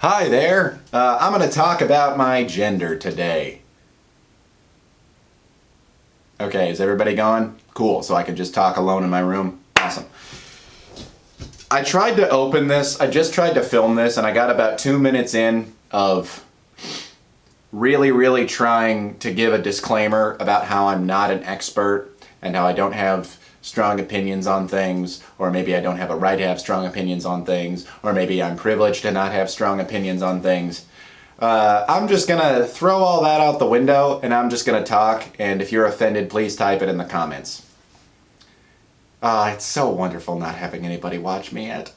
Hi there. I'm going to talk about my gender today. Okay, is everybody gone? Cool, so I can just talk alone in my room. Awesome. I tried to open this, I just tried to film this, and I got about 2 minutes in of really trying to give a disclaimer about how I'm not an expert and how I don't have strong opinions on things, or maybe I don't have a right to have strong opinions on things, or maybe I'm privileged to not have strong opinions on things. I'm just gonna throw all that out the window and I'm just gonna talk, and if you're offended, please type it in the comments. It's so wonderful not having anybody watch me yet.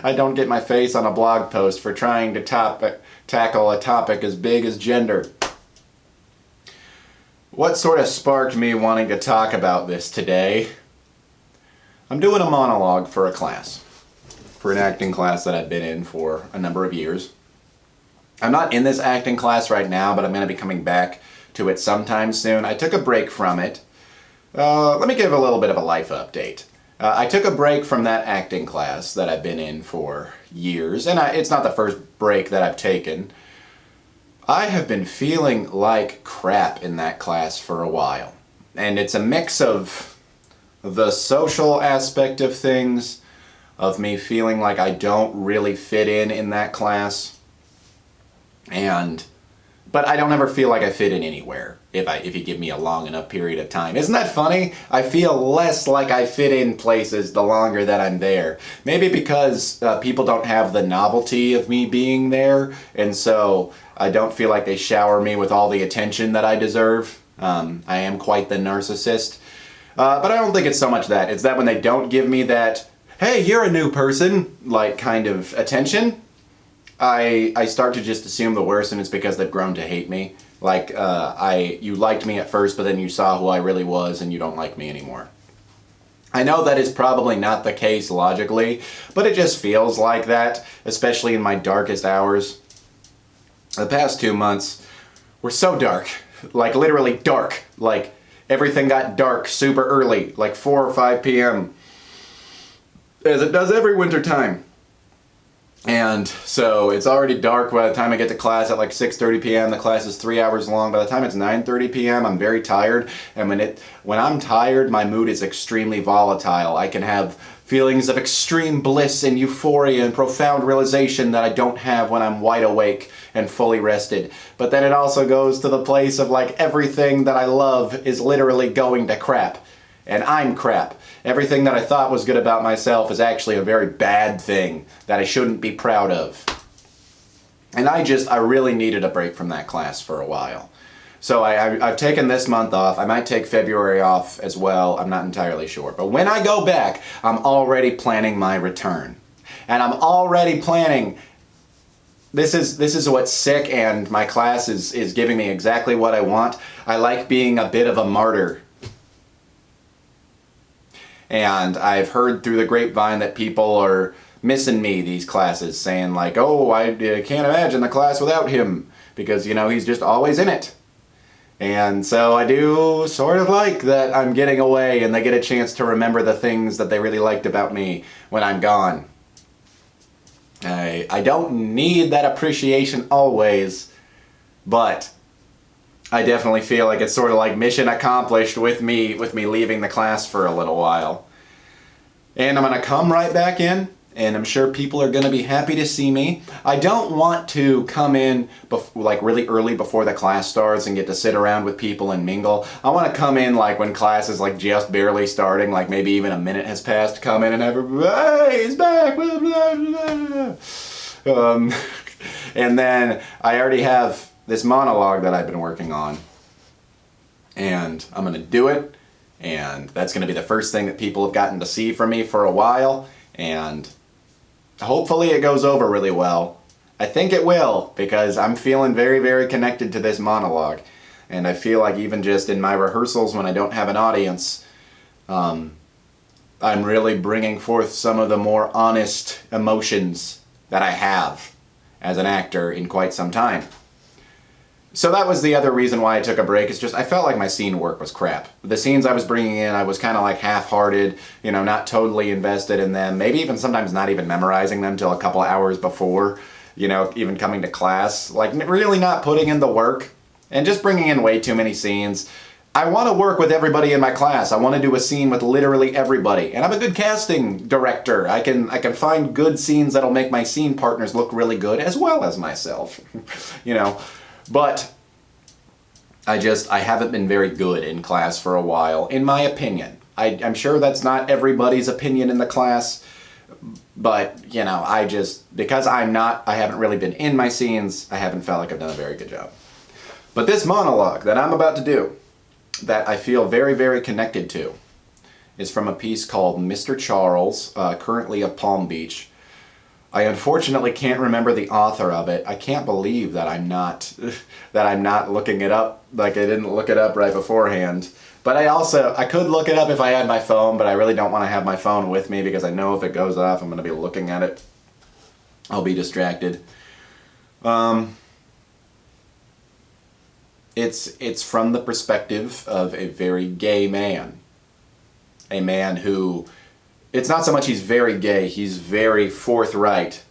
I don't get my face on a blog post for trying to tackle a topic as big as gender. What sort of sparked me wanting to talk about this today? I'm doing a monologue for a class, for an acting class that I've been in for a number of years. I'm not in this acting class right now, but I'm going to be coming back to it sometime soon. I took a break from it. Let me give a little bit of a life update. I took a break from that acting class that I've been in for years, and it's not the first break that I've taken. I have been feeling like crap in that class for a while. And it's a mix of the social aspect of things, of me feeling like I don't really fit in that class, but I don't ever feel like I fit in anywhere if you give me a long enough period of time. Isn't that funny? I feel less like I fit in places the longer that I'm there. Maybe because people don't have the novelty of me being there, and so I don't feel like they shower me with all the attention that I deserve. I am quite the narcissist. But I don't think it's so much that. It's that when they don't give me that, hey, you're a new person, like kind of attention, I start to just assume the worst, and it's because they've grown to hate me. Like, you liked me at first, but then you saw who I really was, and you don't like me anymore. I know that is probably not the case logically, but it just feels like that, especially in my darkest hours. The past 2 months were so dark, like literally dark. Like, everything got dark super early, like 4 or 5 p.m., as it does every winter time. And so it's already dark by the time I get to class at like 6:30 p.m. The class is 3 hours long. By the time it's 9:30 p.m. I'm very tired, and when I'm tired, my mood is extremely volatile. I can have feelings of extreme bliss and euphoria and profound realization that I don't have when I'm wide awake and fully rested. But then it also goes to the place of like everything that I love is literally going to crap. And I'm crap. Everything that I thought was good about myself is actually a very bad thing that I shouldn't be proud of. And I really needed a break from that class for a while. So I've taken this month off. I might take February off as well. I'm not entirely sure. But when I go back, I'm already planning my return. And I'm already planning, this is what's sick, and my class is giving me exactly what I want. I like being a bit of a martyr. And I've heard through the grapevine that people are missing me these classes, saying like, oh, I can't imagine the class without him, because, you know, he's just always in it. And so I do sort of like that I'm getting away and they get a chance to remember the things that they really liked about me when I'm gone. I don't need that appreciation always, but I definitely feel like it's sort of like mission accomplished with me leaving the class for a little while. And I'm going to come right back in, and I'm sure people are going to be happy to see me. I don't want to come in like really early before the class starts and get to sit around with people and mingle. I want to come in like when class is like just barely starting, like maybe even a minute has passed, come in and everybody, hey, he's back, blah, blah, blah. And then I already have this monologue that I've been working on, and I'm going to do it, and that's going to be the first thing that people have gotten to see from me for a while, and hopefully it goes over really well. I think it will, because I'm feeling very connected to this monologue, and I feel like even just in my rehearsals when I don't have an audience, I'm really bringing forth some of the more honest emotions that I have as an actor in quite some time. So that was the other reason why I took a break. It's just I felt like my scene work was crap. The scenes I was bringing in, I was kind of like half-hearted, you know, not totally invested in them. Maybe even sometimes not even memorizing them till a couple hours before. you know, even coming to class, like really not putting in the work and just bringing in way too many scenes. I want to work with everybody in my class. I want to do a scene with literally everybody. And I'm a good casting director. I can find good scenes that'll make my scene partners look really good as well as myself. You know, but I haven't been very good in class for a while, in my opinion. I'm sure that's not everybody's opinion in the class, but, you know, because I haven't really been in my scenes, I haven't felt like I've done a very good job. But this monologue that I'm about to do, that I feel very, very connected to, is from a piece called Mr. Charles, currently of Palm Beach. I unfortunately can't remember the author of it. I can't believe that I'm not looking it up, like I didn't look it up right beforehand. But I could look it up if I had my phone, but I really don't want to have my phone with me because I know if it goes off, I'm going to be looking at it. I'll be distracted. It's from the perspective of a very gay man. A man who, it's not so much he's very gay, he's very forthright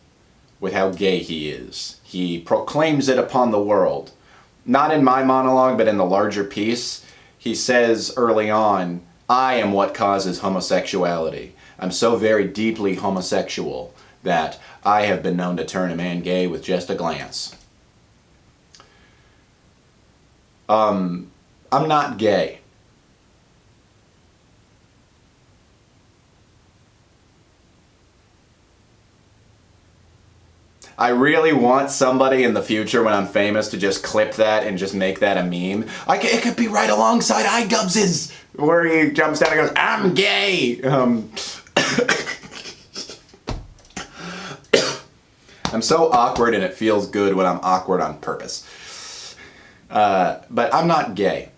with how gay he is. He proclaims it upon the world. Not in my monologue, but in the larger piece. He says early on, I am what causes homosexuality. I'm so very deeply homosexual that I have been known to turn a man gay with just a glance. I'm not gay. I really want somebody in the future when I'm famous to just clip that and just make that a meme. It could be right alongside iDubbbz's, where he jumps down and goes, I'm gay! I'm so awkward and it feels good when I'm awkward on purpose. But I'm not gay.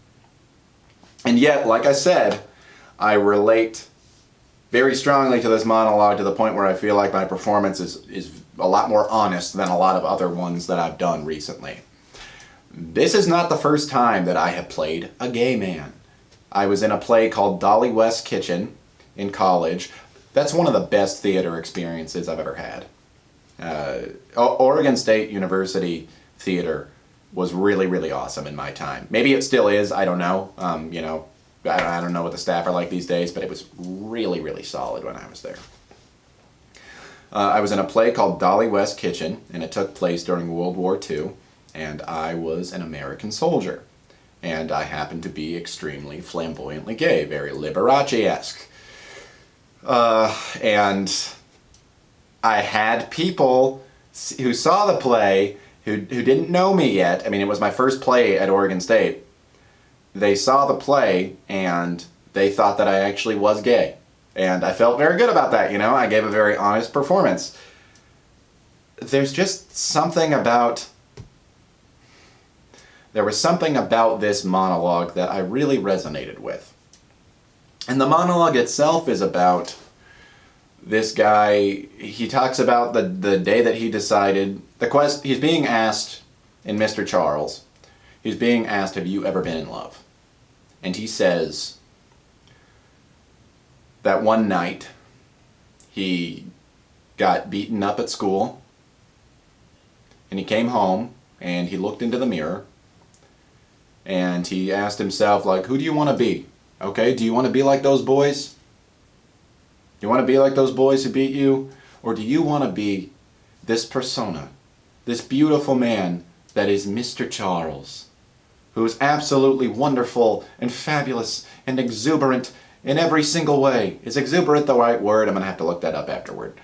And yet, like I said, I relate very strongly to this monologue to the point where I feel like my performance is a lot more honest than a lot of other ones that I've done recently. This is not the first time that I have played a gay man. I was in a play called Dolly West's Kitchen in college. That's one of the best theater experiences I've ever had. Oregon State University theater was really, really awesome in my time. Maybe it still is, I don't know. You know, I don't know what the staff are like these days, but it was really, really solid when I was there. I was in a play called Dolly West's Kitchen, and it took place during World War II, and I was an American soldier. And I happened to be extremely flamboyantly gay, very Liberace-esque. And I had people who saw the play who didn't know me yet. I mean, it was my first play at Oregon State. They saw the play and they thought that I actually was gay. And I felt very good about that, you know? I gave a very honest performance. There's just something about... There was something about this monologue that I really resonated with. And the monologue itself is about this guy. He talks about the day that he decided... He's being asked in Mr. Charles, he's being asked, have you ever been in love? And he says that one night he got beaten up at school and he came home and he looked into the mirror and he asked himself, like, who do you want to be? Okay, do you want to be like those boys? Do you want to be like those boys who beat you? Or do you want to be this persona, this beautiful man that is Mr. Charles, who is absolutely wonderful and fabulous and exuberant in every single way? Is exuberant the right word? I'm going to have to look that up afterward.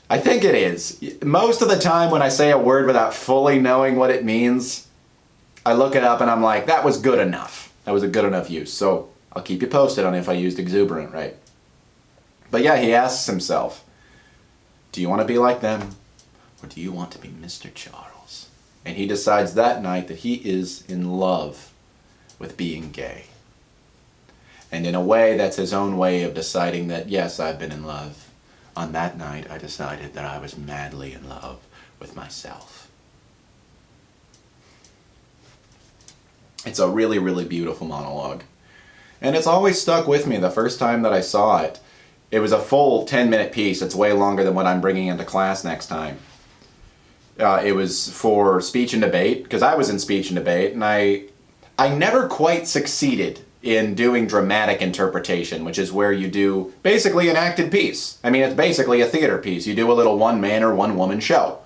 I think it is. Most of the time when I say a word without fully knowing what it means, I look it up and I'm like, that was good enough. That was a good enough use. So I'll keep you posted on if I used exuberant right. But yeah, he asks himself, do you want to be like them? Or do you want to be Mr. Charles? And he decides that night that he is in love with being gay. And in a way, that's his own way of deciding that, yes, I've been in love. On that night, I decided that I was madly in love with myself. It's a really, really beautiful monologue. And it's always stuck with me. The first time that I saw it, it was a full 10-minute piece. It's way longer than what I'm bringing into class next time. It was for speech and debate, because I was in speech and debate, and I never quite succeeded in doing dramatic interpretation, which is where you do basically an acted piece. I mean, it's basically a theater piece. You do a little one-man or one-woman show.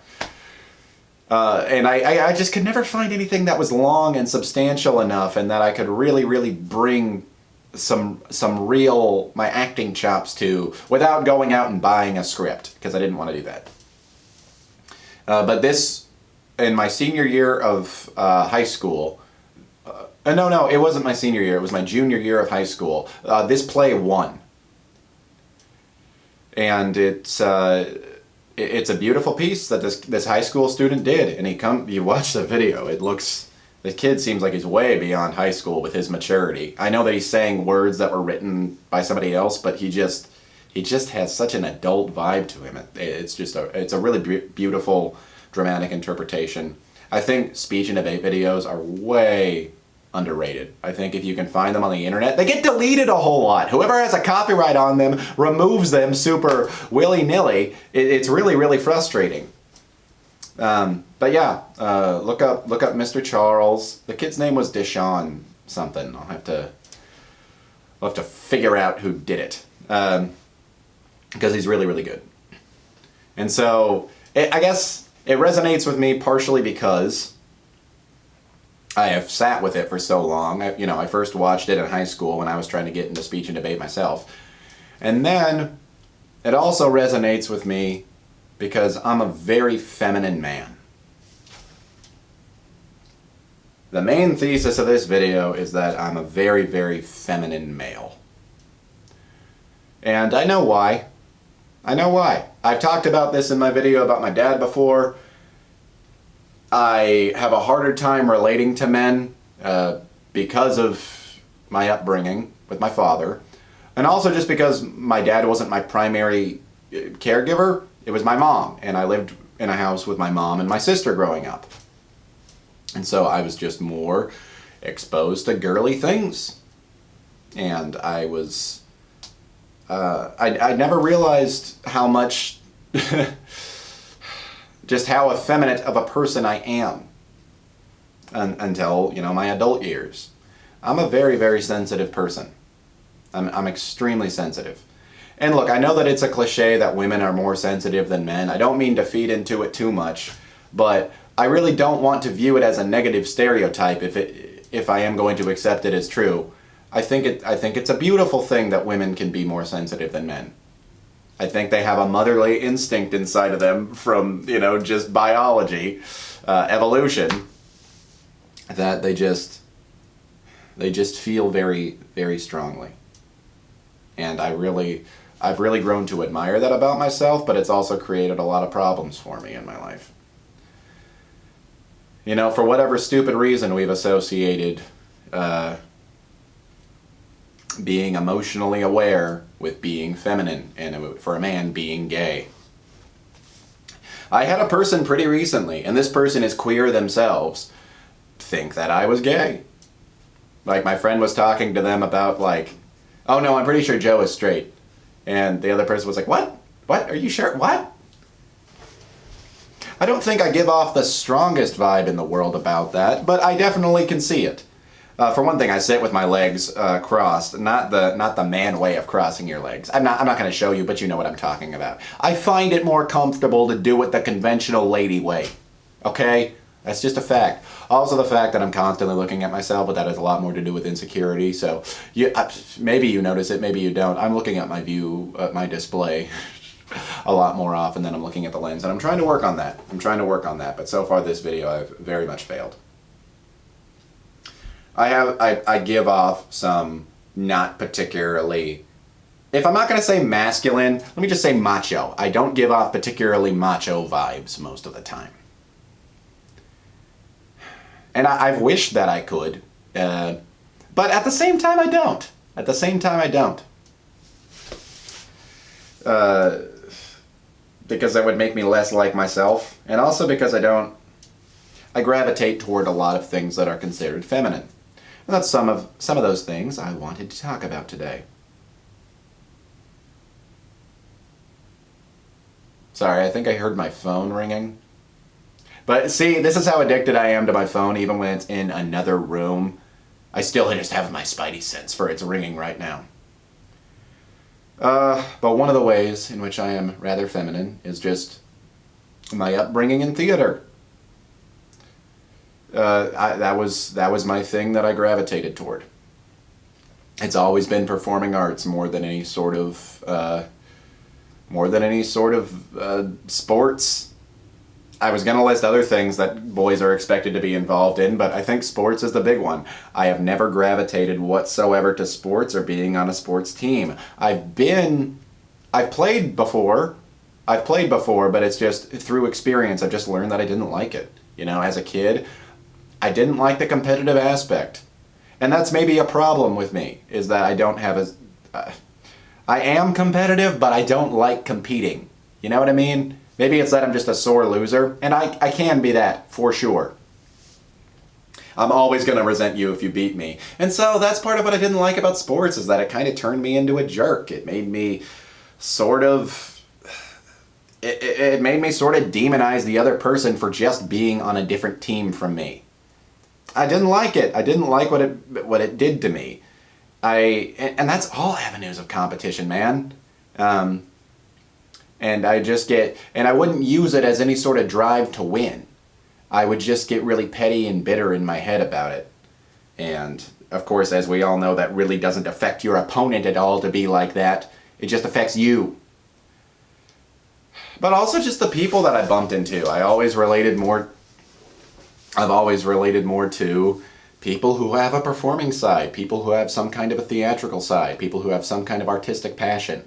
And I just could never find anything that was long and substantial enough and that I could really bring some real, my acting chops to without going out and buying a script, because I didn't want to do that. But this, in my senior year of high school, no, it wasn't my senior year, it was my junior year of high school, this play won. And it's a beautiful piece that this high school student did, and you watch the video, the kid seems like he's way beyond high school with his maturity. I know that he's saying words that were written by somebody else, but he just has such an adult vibe to him. It's a really beautiful, dramatic interpretation. I think speech and debate videos are way underrated. I think if you can find them on the internet, they get deleted a whole lot. Whoever has a copyright on them removes them super willy-nilly. It's really frustrating. But yeah, look up Mr. Charles. The kid's name was Deshaun something. I'll have to figure out who did it, because he's really good. And so I guess it resonates with me partially because I have sat with it for so long. I first watched it in high school when I was trying to get into speech and debate myself. And then it also resonates with me because I'm a very feminine man. The main thesis of this video is that I'm a very feminine male. And I know why. I've talked about this in my video about my dad before. I have a harder time relating to men because of my upbringing with my father, and also just because my dad wasn't my primary caregiver. It was my mom, and I lived in a house with my mom and my sister growing up. And so I was just more exposed to girly things. And I was... I never realized how much... just how effeminate of a person I am until, my adult years. I'm a very sensitive person. I'm extremely sensitive. And look, I know that it's a cliche that women are more sensitive than men. I don't mean to feed into it too much, but I really don't want to view it as a negative stereotype if I am going to accept it as true. I think it's a beautiful thing that women can be more sensitive than men. I think they have a motherly instinct inside of them from, just biology, evolution, that they just feel very strongly. And I've really grown to admire that about myself, but it's also created a lot of problems for me in my life. For whatever stupid reason, we've associated being emotionally aware with being feminine, and for a man, being gay. I had a person pretty recently, and this person is queer themselves, think that I was gay. Like, my friend was talking to them about, oh no, I'm pretty sure Joe is straight. And the other person was like, what? What? Are you sure? What? I don't think I give off the strongest vibe in the world about that, but I definitely can see it. For one thing, I sit with my legs crossed, not the man way of crossing your legs. I'm not going to show you, but you know what I'm talking about. I find it more comfortable to do it the conventional lady way. Okay? That's just a fact. Also the fact that I'm constantly looking at myself, but that has a lot more to do with insecurity. So maybe you notice it, maybe you don't. I'm looking at my display a lot more often than I'm looking at the lens, and I'm trying to work on that. But so far this video I've very much failed. I give off some not particularly, if I'm not going to say masculine, let me just say macho. I don't give off particularly macho vibes most of the time. And I've wished that I could, but at the same time I don't. Because that would make me less like myself, and also because I gravitate toward a lot of things that are considered feminine. And that's some of those things I wanted to talk about today. Sorry, I think I heard my phone ringing. But see, this is how addicted I am to my phone, even when it's in another room. I still just have my spidey sense for it's ringing right now. But one of the ways in which I am rather feminine is just my upbringing in theater. That was my thing that I gravitated toward. It's always been performing arts more than any sort of sports. I was going to list other things that boys are expected to be involved in, but I think sports is the big one. I have never gravitated whatsoever to sports or being on a sports team. I've played before, but it's just through experience. I've just learned that I didn't like it. You know, as a kid, I didn't like the competitive aspect. And that's maybe a problem with me, is that I don't have I am competitive, but I don't like competing. You know what I mean? Maybe it's that I'm just a sore loser, and I can be that, for sure. I'm always going to resent you if you beat me. And so that's part of what I didn't like about sports, is that it kind of turned me into a jerk. It made me sort of... It made me sort of demonize the other person for just being on a different team from me. I didn't like it. I didn't like what it did to me. And that's all avenues of competition, man. And I wouldn't use it as any sort of drive to win. I would just get really petty and bitter in my head about it. And of course, as we all know, that really doesn't affect your opponent at all to be like that. It just affects you. But also just the people that I bumped into. I've always related more to people who have a performing side, people who have some kind of a theatrical side, people who have some kind of artistic passion.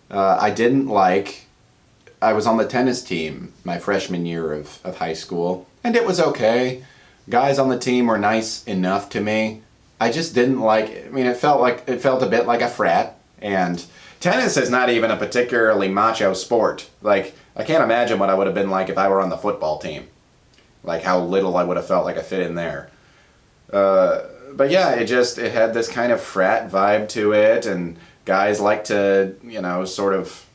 I was on the tennis team my freshman year of high school, and it was okay. Guys on the team were nice enough to me. I just didn't it felt a bit like a frat, and tennis is not even a particularly macho sport. Like, I can't imagine what I would have been like if I were on the football team. Like, how little I would have felt like I fit in there. But yeah, it had this kind of frat vibe to it, and guys like to, sort of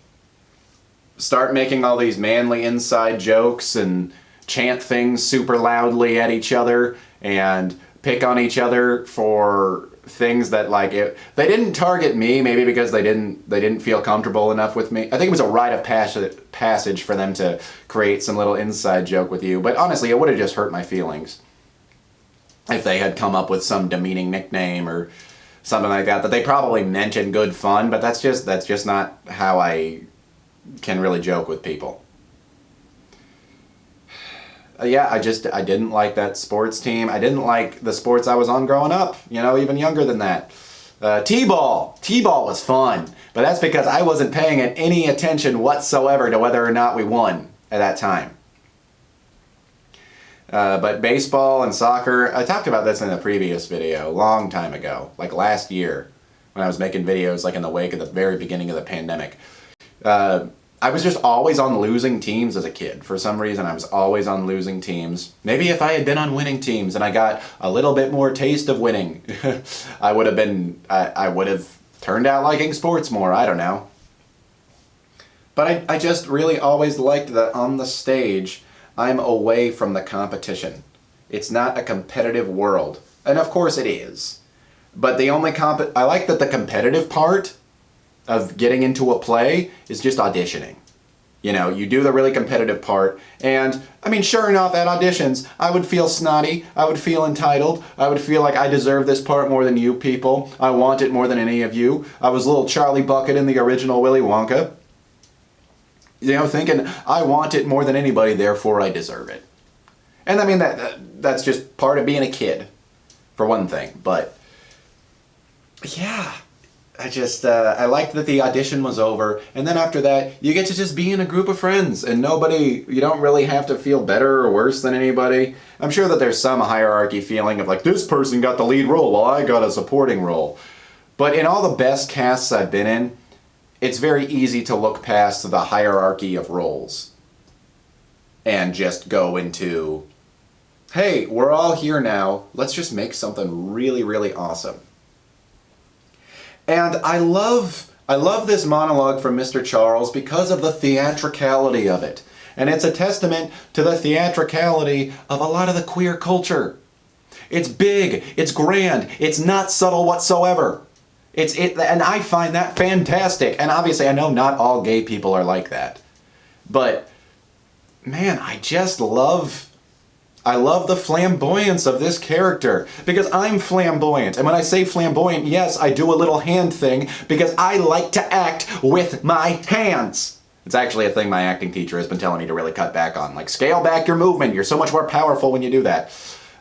start making all these manly inside jokes and chant things super loudly at each other and pick on each other for things that, they didn't target me, maybe because they didn't feel comfortable enough with me. I think it was a rite of passage for them to create some little inside joke with you, but honestly, it would have just hurt my feelings if they had come up with some demeaning nickname or something like that they probably meant in good fun, but that's just not how I can really joke with people. Yeah, I didn't like that sports team. I didn't like the sports I was on growing up, even younger than that. T-ball was fun, but that's because I wasn't paying any attention whatsoever to whether or not we won at that time. But baseball and soccer, I talked about this in a previous video a long time ago, like last year, when I was making videos in the wake of the very beginning of the pandemic. I was just always on losing teams as a kid. For some reason, I was always on losing teams. Maybe if I had been on winning teams and I got a little bit more taste of winning, I would have turned out liking sports more. I don't know. But I just really always liked that on the stage, I'm away from the competition. It's not a competitive world. And of course it is. But the only I like that the competitive part of getting into a play is just auditioning. You do the really competitive part, and, sure enough, at auditions, I would feel snotty, I would feel entitled, I would feel like I deserve this part more than you people, I want it more than any of you. I was little Charlie Bucket in the original Willy Wonka. Thinking, I want it more than anybody, therefore I deserve it. And that's just part of being a kid, for one thing, but, yeah. I liked that the audition was over, and then after that, you get to just be in a group of friends, and you don't really have to feel better or worse than anybody. I'm sure that there's some hierarchy feeling of this person got the lead role while I got a supporting role. But in all the best casts I've been in, it's very easy to look past the hierarchy of roles and just go into, hey, we're all here now, let's just make something really, really awesome. And I love this monologue from Mr. Charles because of the theatricality of it. And it's a testament to the theatricality of a lot of the queer culture. It's big, it's grand, it's not subtle whatsoever. And I find that fantastic. And obviously I know not all gay people are like that. But man, I love the flamboyance of this character, because I'm flamboyant. And when I say flamboyant, yes, I do a little hand thing because I like to act with my hands. It's actually a thing my acting teacher has been telling me to really cut back on. Like, scale back your movement. You're so much more powerful when you do that.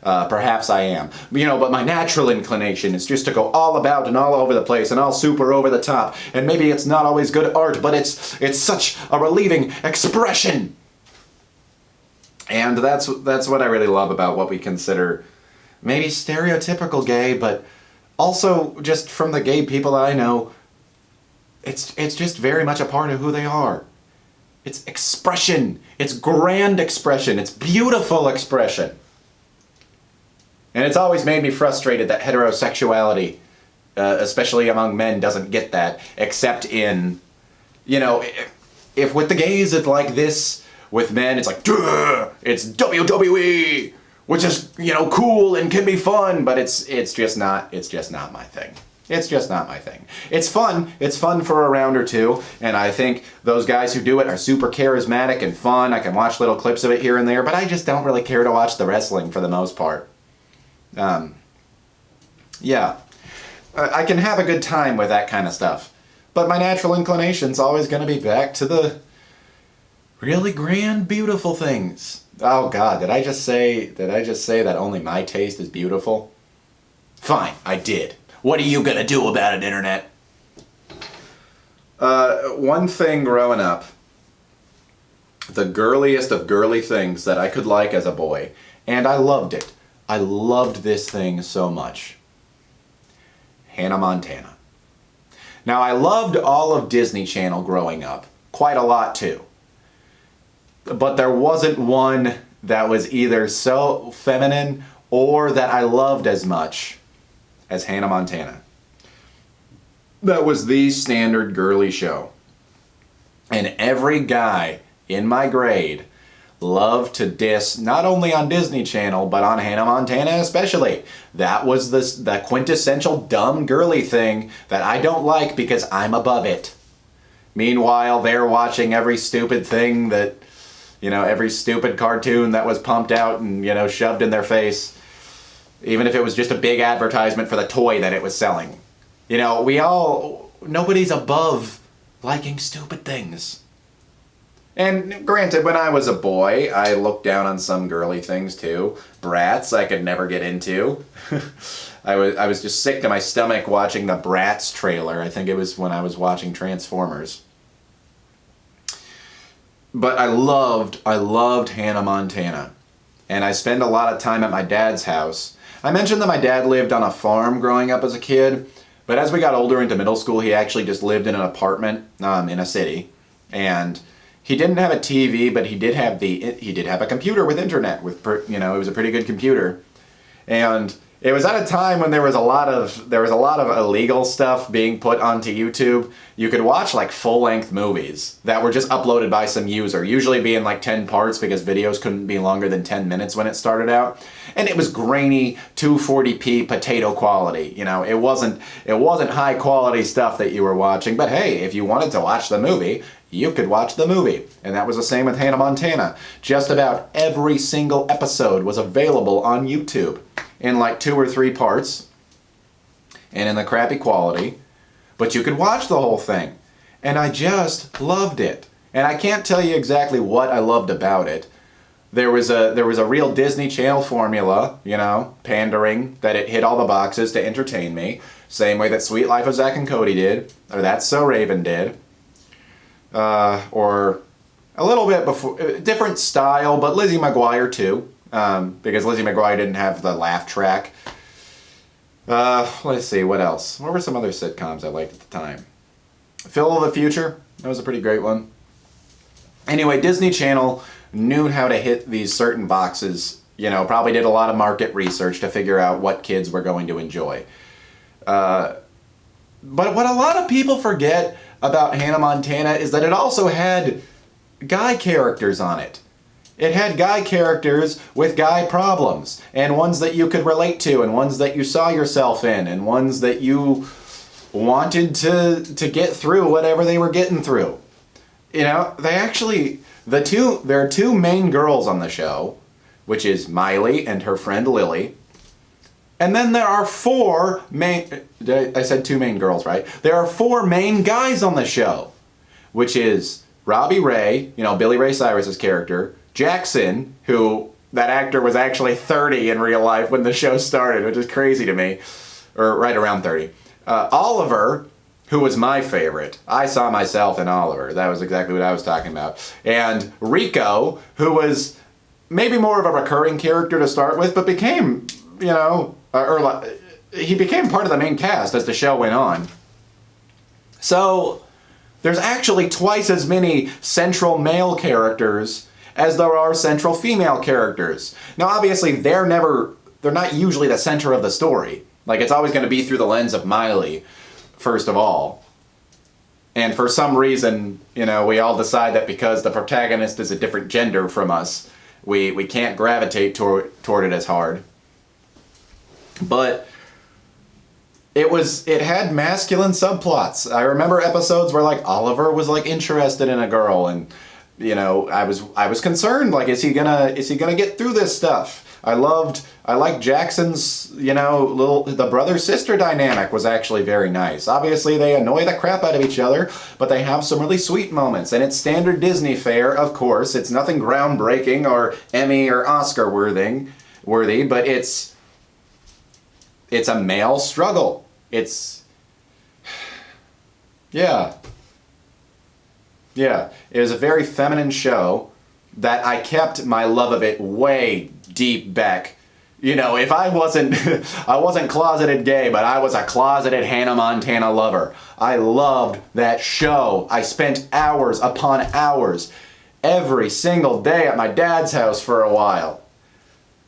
Perhaps I am. But my natural inclination is just to go all about and all over the place and all super over the top. And maybe it's not always good art, but it's such a relieving expression. And that's what I really love about what we consider maybe stereotypical gay, but also just from the gay people that I know, it's just very much a part of who they are. It's expression. It's grand expression. It's beautiful expression. And it's always made me frustrated that heterosexuality, especially among men, doesn't get that, except in, if with the gays it's like this, with men it's like, duh, it's WWE, which is, cool and can be fun, but it's just not my thing. It's just not my thing. It's fun for a round or two, and I think those guys who do it are super charismatic and fun. I can watch little clips of it here and there, but I just don't really care to watch the wrestling for the most part. Yeah, I can have a good time with that kind of stuff, but my natural inclination's always going to be back to the really grand, beautiful things. Oh God, did I just say that only my taste is beautiful? Fine, I did. What are you gonna do about it, internet? One thing growing up, the girliest of girly things that I could like as a boy, and I loved it. I loved this thing so much. Hannah Montana. Now, I loved all of Disney Channel growing up. Quite a lot, too. But there wasn't one that was either so feminine or that I loved as much as Hannah Montana. That was the standard girly show. And every guy in my grade loved to diss, not only on Disney Channel, but on Hannah Montana especially. That was the quintessential dumb girly thing that I don't like because I'm above it. Meanwhile, they're watching every stupid thing that, every stupid cartoon that was pumped out and, shoved in their face. Even if it was just a big advertisement for the toy that it was selling. Nobody's above liking stupid things. And granted, when I was a boy, I looked down on some girly things too. Bratz I could never get into. I was just sick to my stomach watching the Bratz trailer. I think it was when I was watching Transformers. But I loved Hannah Montana. And I spent a lot of time at my dad's house. I mentioned that my dad lived on a farm growing up as a kid, but as we got older into middle school, he actually just lived in an apartment in a city. And he didn't have a TV, but he did have a computer with internet. It was a pretty good computer, and it was at a time when there was a lot of illegal stuff being put onto YouTube. You could watch like full-length movies that were just uploaded by some user, usually being like 10 parts because videos couldn't be longer than 10 minutes when it started out. And it was grainy 240p potato quality. It wasn't high quality stuff that you were watching, but hey, if you wanted to watch the movie, you could watch the movie. And that was the same with Hannah Montana. Just about every single episode was available on YouTube in like 2 or 3 parts and in the crappy quality, but you could watch the whole thing. And I just loved it. And I can't tell you exactly what I loved about it. There was a real Disney Channel formula, pandering, that it hit all the boxes to entertain me. Same way that Sweet Life of Zack and Cody did, or That's So Raven did. Or a little bit before, different style, but Lizzie McGuire too, because Lizzie McGuire didn't have the laugh track. Let's see, what else? What were some other sitcoms I liked at the time? Phil of the Future, that was a pretty great one. Anyway, Disney Channel knew how to hit these certain boxes, probably did a lot of market research to figure out what kids were going to enjoy. But what a lot of people forget about Hannah Montana is that it also had guy characters on it. It had guy characters with guy problems, and ones that you could relate to, and ones that you saw yourself in, and ones that you wanted to get through whatever they were getting through. You know, there are two main girls on the show, which is Miley and her friend Lily. And then there are four main, I said two main girls, right? There are four main guys on the show, which is Robbie Ray, you know, Billy Ray Cyrus's character, Jackson, who that actor was actually 30 in real life when the show started, which is crazy to me, or right around 30. Oliver, who was my favorite. I saw myself in Oliver. That was exactly what I was talking about. And Rico, who was maybe more of a recurring character to start with, but became, you know, he became part of the main cast as the show went on. So there's actually twice as many central male characters as there are central female characters. Now obviously they're not usually the center of the story. Like, it's always going to be through the lens of Miley, first of all. And for some reason, you know, we all decide that because the protagonist is a different gender from us, we can't gravitate toward it as hard. But it had masculine subplots. I remember episodes where, like, Oliver was, like, interested in a girl, and, you know, I was concerned, like, is he gonna get through this stuff? I liked Jackson's, you know, the brother-sister dynamic was actually very nice. Obviously, they annoy the crap out of each other, but they have some really sweet moments. And it's standard Disney fare, of course. It's nothing groundbreaking or Emmy or Oscar worthy, but it's a male struggle. Yeah. It was a very feminine show that I kept my love of it way deep back. You know, if I wasn't closeted gay, but I was a closeted Hannah Montana lover. I loved that show. I spent hours upon hours every single day at my dad's house for a while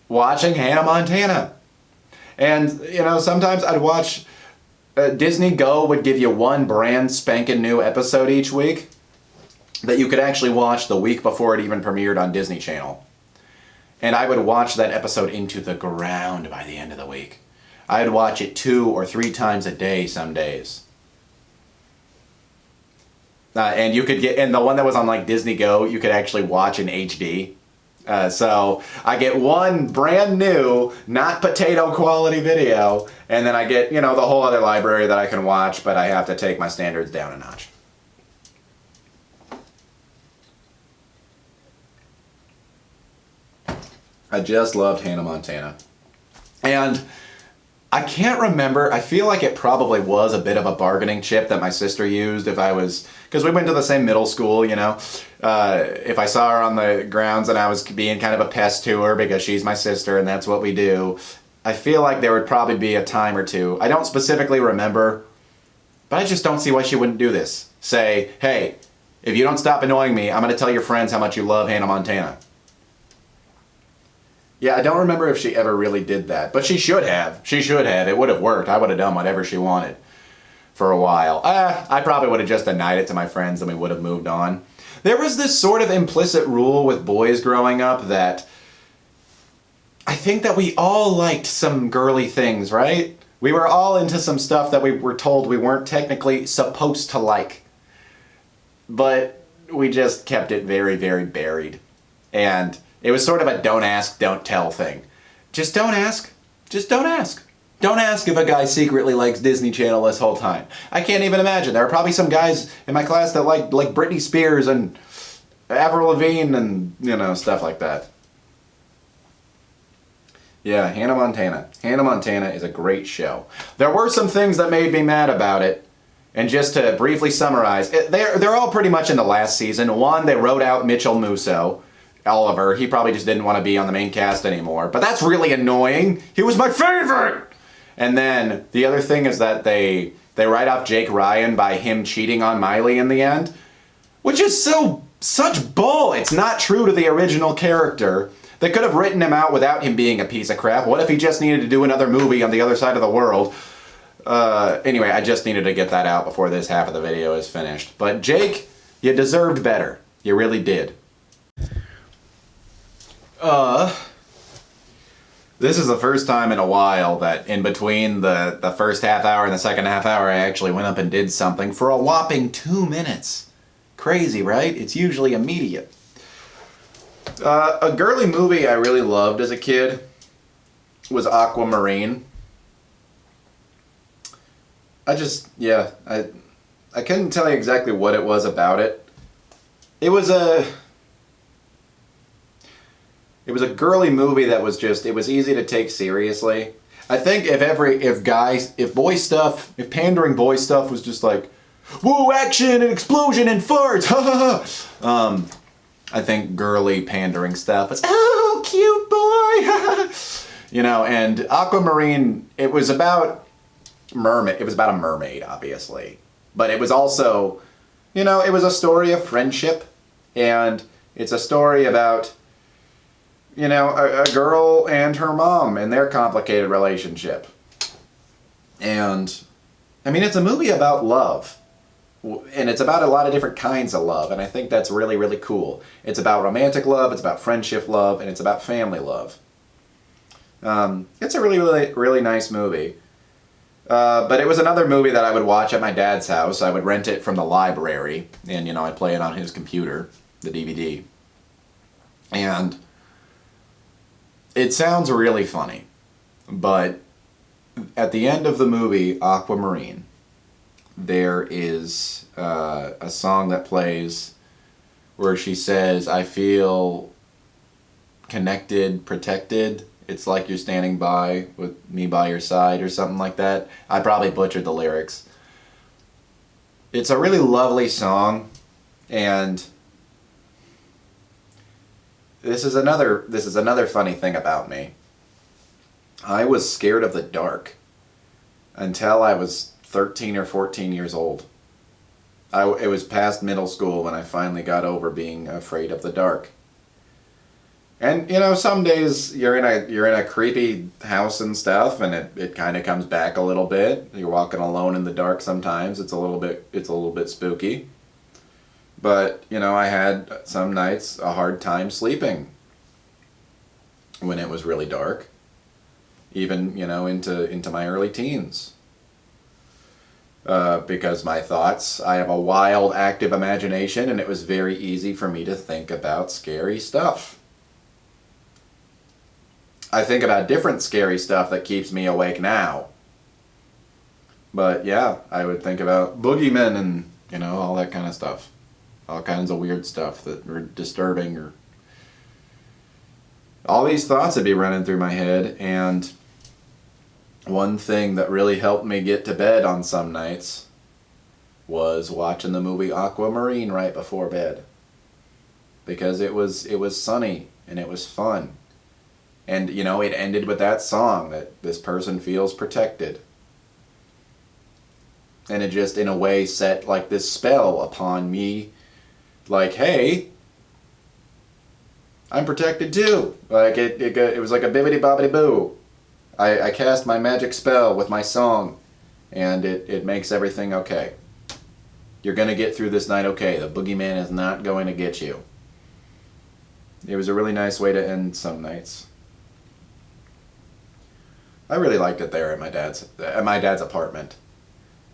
watching Hannah Montana. And, you know, sometimes I'd watch Disney Go would give you one brand spanking new episode each week that you could actually watch the week before it even premiered on Disney Channel. And I would watch that episode into the ground by the end of the week. I'd watch it 2 or 3 times a day some days. And you could and the one that was on like Disney Go, you could actually watch in HD. So I get one brand new, not potato quality video, and then I get, you know, the whole other library that I can watch, but I have to take my standards down a notch. I just loved Hannah Montana. And I can't remember, I feel like it probably was a bit of a bargaining chip that my sister used because we went to the same middle school, you know. If I saw her on the grounds and I was being kind of a pest to her because she's my sister and that's what we do, I feel like there would probably be a time or two. I don't specifically remember, but I just don't see why she wouldn't do this. Say, hey, if you don't stop annoying me, I'm going to tell your friends how much you love Hannah Montana. Yeah, I don't remember if she ever really did that, but she should have. She should have. It would have worked. I would have done whatever she wanted for a while. I probably would have just denied it to my friends and we would have moved on. There was this sort of implicit rule with boys growing up that I think that we all liked some girly things, right? We were all into some stuff that we were told we weren't technically supposed to like. But we just kept it very, very buried. And it was sort of a don't ask, don't tell thing. Just don't ask. Just don't ask. Don't ask if a guy secretly likes Disney Channel this whole time. I can't even imagine. There are probably some guys in my class that like Britney Spears and Avril Lavigne and, you know, stuff like that. Yeah, Hannah Montana. Hannah Montana is a great show. There were some things that made me mad about it. And just to briefly summarize, they're all pretty much in the last season. One, they wrote out Mitchell Musso. Oliver, he probably just didn't want to be on the main cast anymore. But that's really annoying. He was my favorite! And then the other thing is that they write off Jake Ryan by him cheating on Miley in the end. Which is such bull. It's not true to the original character. They could have written him out without him being a piece of crap. What if he just needed to do another movie on the other side of the world? Anyway, I just needed to get that out before this half of the video is finished. But Jake, you deserved better. You really did. This is the first time in a while that in between the first half hour and the second half hour I actually went up and did something for a whopping 2 minutes. Crazy, right? It's usually immediate. A girly movie I really loved as a kid was Aquamarine. I couldn't tell you exactly what it was about it. It was a girly movie that was just, it was easy to take seriously. I think if pandering boy stuff was just like, woo, action and explosion and farts, ha ha ha. I think girly pandering stuff was, oh, cute boy, you know, and Aquamarine, it was about a mermaid, obviously. But it was also, you know, it was a story of friendship, and it's a story about, you know, a girl and her mom and their complicated relationship. And, I mean, it's a movie about love. And it's about a lot of different kinds of love, and I think that's really, really cool. It's about romantic love, it's about friendship love, and it's about family love. It's a really, really, really nice movie. But it was another movie that I would watch at my dad's house. I would rent it from the library, and, you know, I'd play it on his computer, the DVD. And it sounds really funny, but at the end of the movie, Aquamarine, there is a song that plays where she says, I feel connected, protected. It's like you're standing by with me by your side or something like that. I probably butchered the lyrics. It's a really lovely song, and this is another funny thing about me. I was scared of the dark until I was 13 or 14 years old. It was past middle school when I finally got over being afraid of the dark. And, you know, some days you're in a creepy house and stuff, and it kind of comes back a little bit. You're walking alone in the dark sometimes. It's a little bit spooky. But, you know, I had some nights a hard time sleeping when it was really dark. Even, you know, into my early teens. Because my thoughts, I have a wild, active imagination, and it was very easy for me to think about scary stuff. I think about different scary stuff that keeps me awake now. But yeah, I would think about boogeymen and, you know, all that kind of stuff. All kinds of weird stuff that were disturbing, or all these thoughts would be running through my head. And one thing that really helped me get to bed on some nights was watching the movie Aquamarine right before bed, because it was sunny and it was fun. And, you know, it ended with that song that this person feels protected. And it just, in a way, set like this spell upon me. Like, hey, I'm protected too. Like, it was like a bibbidi-bobbidi-boo. I cast my magic spell with my song, and it makes everything okay. You're going to get through this night okay. The boogeyman is not going to get you. It was a really nice way to end some nights. I really liked it there at my dad's apartment.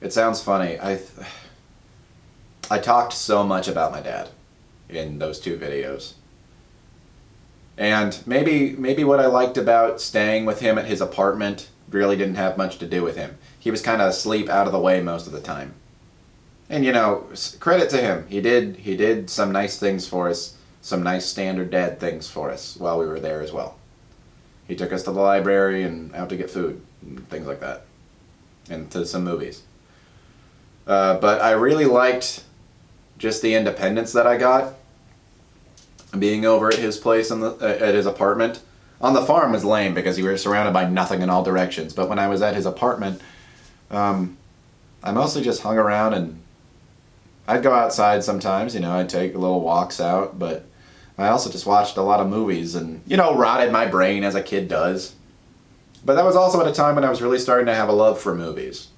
It sounds funny. I talked so much about my dad in those two videos. And maybe what I liked about staying with him at his apartment really didn't have much to do with him. He was kind of asleep out of the way most of the time. And, you know, credit to him. He did some nice things for us, some nice standard dad things for us while we were there as well. He took us to the library and out to get food and things like that, and to some movies. But I really liked just the independence that I got being over at his place at his apartment. On the farm was lame because you were surrounded by nothing in all directions. But when I was at his apartment, I mostly just hung around, and I'd go outside sometimes. You know, I'd take little walks out, but I also just watched a lot of movies and, you know, rotted my brain as a kid does. But that was also at a time when I was really starting to have a love for movies.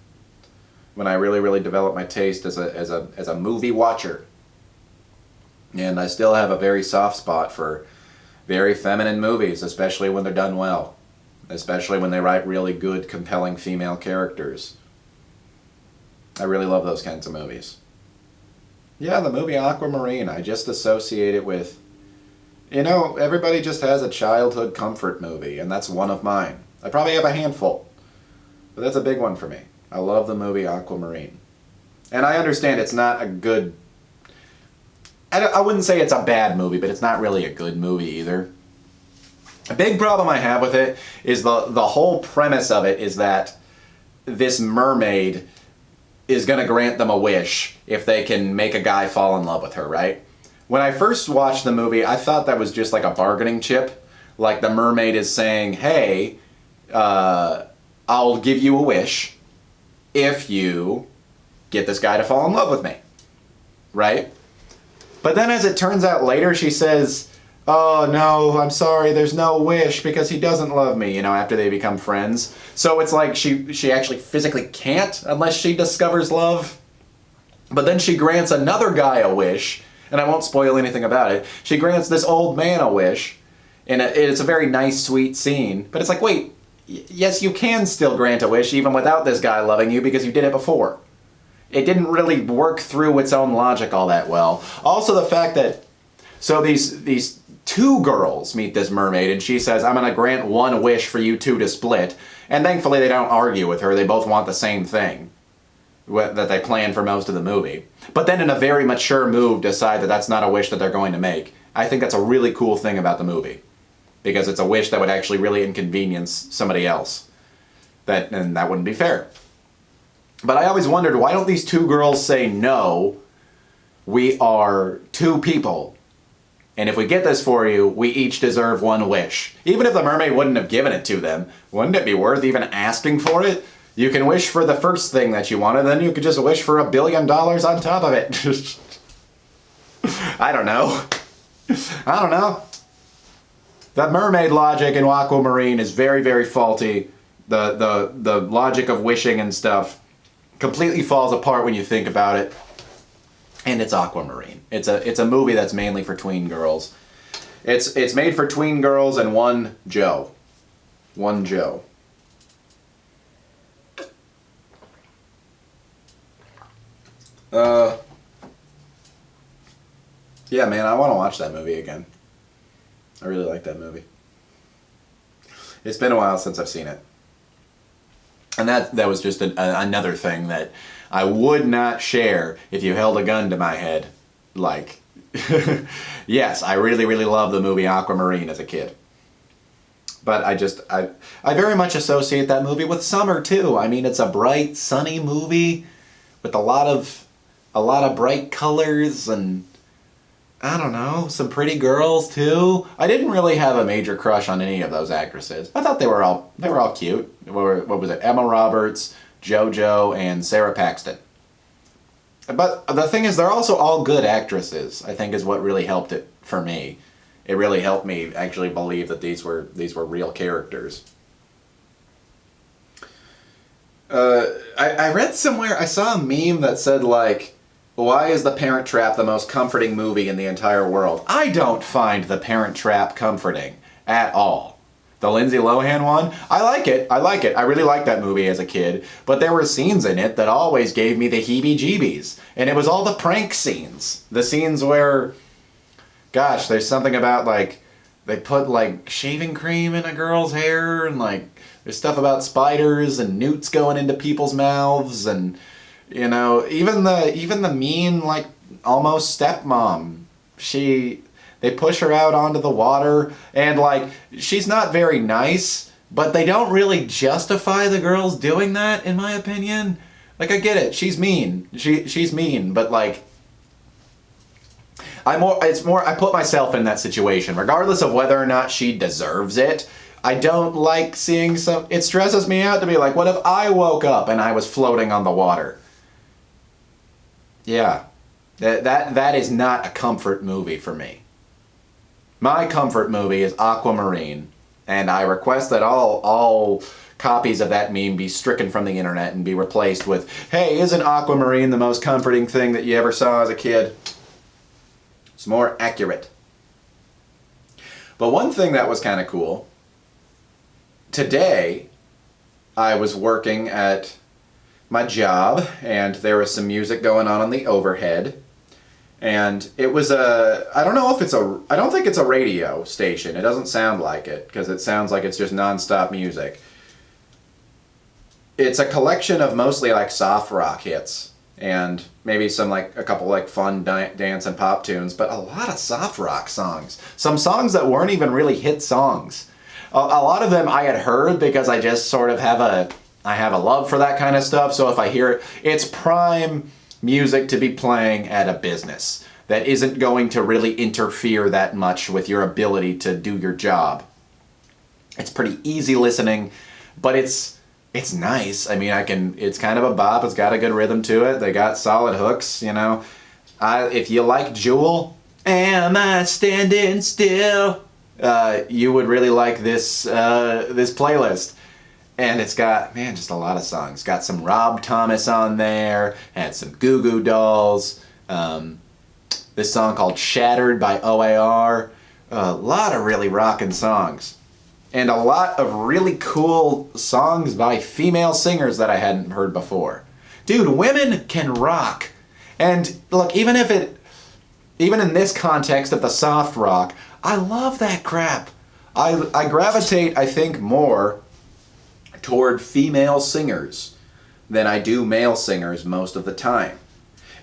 When I really, really developed my taste as a movie watcher. And I still have a very soft spot for very feminine movies, especially when they're done well. Especially when they write really good, compelling female characters. I really love those kinds of movies. Yeah, the movie Aquamarine, I just associate it with, everybody just has a childhood comfort movie, and that's one of mine. I probably have a handful, but that's a big one for me. I love the movie Aquamarine. And I understand it's not a good, I wouldn't say it's a bad movie, but it's not really a good movie either. A big problem I have with it is the whole premise of it is that this mermaid is going to grant them a wish if they can make a guy fall in love with her, right? When I first watched the movie, I thought that was just like a bargaining chip. Like the mermaid is saying, hey, I'll give you a wish if you get this guy to fall in love with me, right? But then as it turns out later, she says, oh no, I'm sorry, there's no wish because he doesn't love me, after they become friends. So it's like she actually physically can't unless she discovers love. But then she grants another guy a wish, and I won't spoil anything about it. She grants this old man a wish, and it's a very nice, sweet scene. But it's like, wait, yes, you can still grant a wish even without this guy loving you because you did it before. It didn't really work through its own logic all that well. Also the fact that, so these two girls meet this mermaid, and she says, I'm going to grant one wish for you two to split. And thankfully they don't argue with her. They both want the same thing that they plan for most of the movie. But then in a very mature move decide that that's not a wish that they're going to make. I think that's a really cool thing about the movie. Because it's a wish that would actually really inconvenience somebody else. And that wouldn't be fair. But I always wondered, why don't these two girls say, no, we are two people. And if we get this for you, we each deserve one wish. Even if the mermaid wouldn't have given it to them, wouldn't it be worth even asking for it? You can wish for the first thing that you wanted, then you could just wish for $1 billion on top of it. I don't know. The mermaid logic in Aquamarine is very, very faulty. The logic of wishing and stuff completely falls apart when you think about it. And it's Aquamarine. It's a movie that's mainly for tween girls. It's made for tween girls and one Joe. One Joe. Yeah, man, I want to watch that movie again. I really like that movie. It's been a while since I've seen it. And that was just another thing that I would not share if you held a gun to my head. Like, yes, I really, really love the movie Aquamarine as a kid. But I very much associate that movie with summer too. I mean, it's a bright, sunny movie with a lot of bright colors and, I don't know, some pretty girls too. I didn't really have a major crush on any of those actresses. I thought they were all cute. What was it? Emma Roberts, JoJo, and Sarah Paxton. But the thing is, they're also all good actresses, I think is what really helped it for me. It really helped me actually believe that these were real characters. I read somewhere, I saw a meme that said like, why is The Parent Trap the most comforting movie in the entire world? I don't find The Parent Trap comforting at all. The Lindsay Lohan one, I like it. I really liked that movie as a kid, but there were scenes in it that always gave me the heebie-jeebies. And it was all the prank scenes. The scenes where, gosh, there's something about like, they put like shaving cream in a girl's hair, and like, there's stuff about spiders and newts going into people's mouths, and even the mean, like, almost stepmom, they push her out onto the water, and like, she's not very nice, but they don't really justify the girls doing that, in my opinion. Like, I get it, she's mean, she's mean, but like, I put myself in that situation, regardless of whether or not she deserves it. I don't like seeing it stresses me out to be like, what if I woke up and I was floating on the water? Yeah, that is not a comfort movie for me. My comfort movie is Aquamarine, and I request that all copies of that meme be stricken from the internet and be replaced with, hey, isn't Aquamarine the most comforting thing that you ever saw as a kid? It's more accurate. But one thing that was kind of cool, today I was working at my job and there was some music going on the overhead. And it was I don't think it's a radio station. It doesn't sound like it because it sounds like it's just nonstop music. It's a collection of mostly like soft rock hits and maybe some like a couple like fun dance and pop tunes, but a lot of soft rock songs. Some songs that weren't even really hit songs. A lot of them I had heard because I just sort of have a love for that kind of stuff. So if I hear it, it's prime music to be playing at a business that isn't going to really interfere that much with your ability to do your job. It's pretty easy listening, but it's nice. I mean, it's kind of a bop. It's got a good rhythm to it. They got solid hooks, you know. If you like Jewel, Am I Standing Still? You would really like this playlist. And it's got, man, just a lot of songs. Got some Rob Thomas on there, had some Goo Goo Dolls, this song called Shattered by OAR. A lot of really rockin' songs. And a lot of really cool songs by female singers that I hadn't heard before. Dude, women can rock. And look, even in this context of the soft rock, I love that crap. I gravitate, I think, more toward female singers than I do male singers most of the time.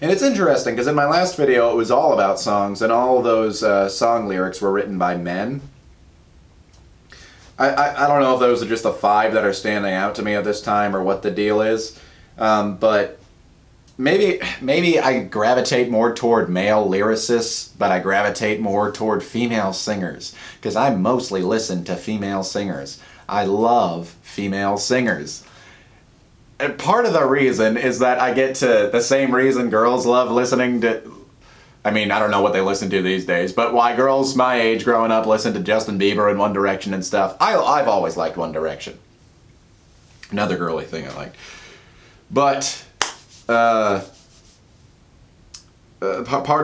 And it's interesting because in my last video it was all about songs and all of those song lyrics were written by men. I don't know if those are just the 5 that are standing out to me at this time or what the deal is, but maybe I gravitate more toward male lyricists, but I gravitate more toward female singers because I mostly listen to female singers. I love female singers. And part of the reason is that I get to the same reason girls love listening to, I mean, I don't know what they listen to these days, but why girls my age growing up listen to Justin Bieber and One Direction and stuff. I've always liked One Direction. Another girly thing I liked. But part